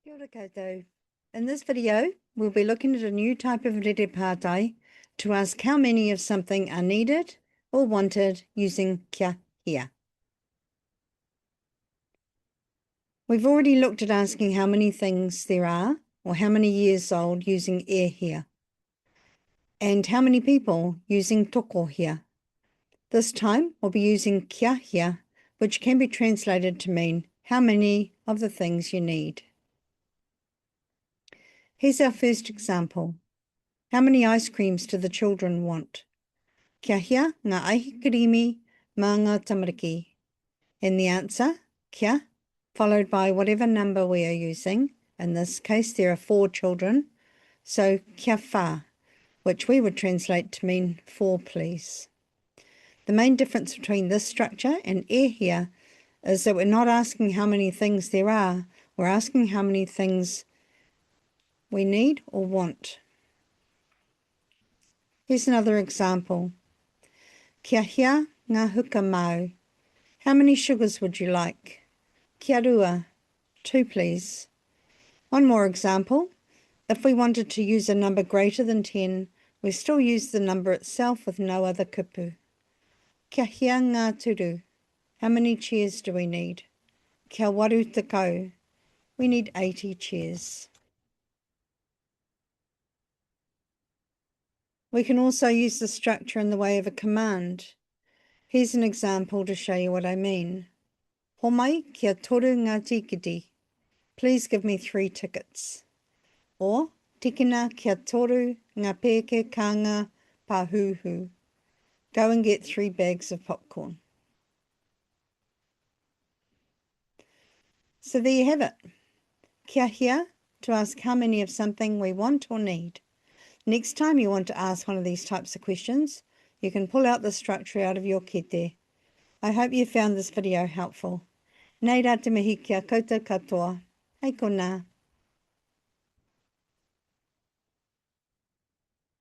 Kia ora koutou. In this video, we'll be looking at a new type of rerepātai to ask how many of something are needed or wanted using kia here. We've already looked at asking how many things there are or how many years old using here, and how many people using tokohia. This time, we'll be using kia here, which can be translated to mean how many of the things you need. Here's our first example. How many ice creams do the children want? Kia hia ngā aihi kirimi mā ngā tamariki. And the answer, kia, followed by whatever number we are using. In this case, there are 4 children. So kia whā, which we would translate to mean 4, please. The main difference between this structure and here is that we're not asking how many things there are. We're asking how many things we need or want. Here's another example. Kia hia ngā huka mau. How many sugars would you like? Kia rua. 2, please. One more example. If we wanted to use a number greater than 10, we still use the number itself with no other kupu. Kia hia ngā toru. How many chairs do we need? Kia waru tekau. We need 80 chairs. We can also use the structure in the way of a command. Here's an example to show you what I mean. Homai kia toru ngā tikina. Please give me 3 tickets. Or tikina kia toru ngā pēke kānga pāhuhu. Go and get 3 bags of popcorn. So there you have it. Kia hia, to ask how many of something we want or need. Next time you want to ask one of these types of questions, you can pull out the structure out of your kete. I hope you found this video helpful. Nei rā te mihi kia koutou katoa. Hei kona.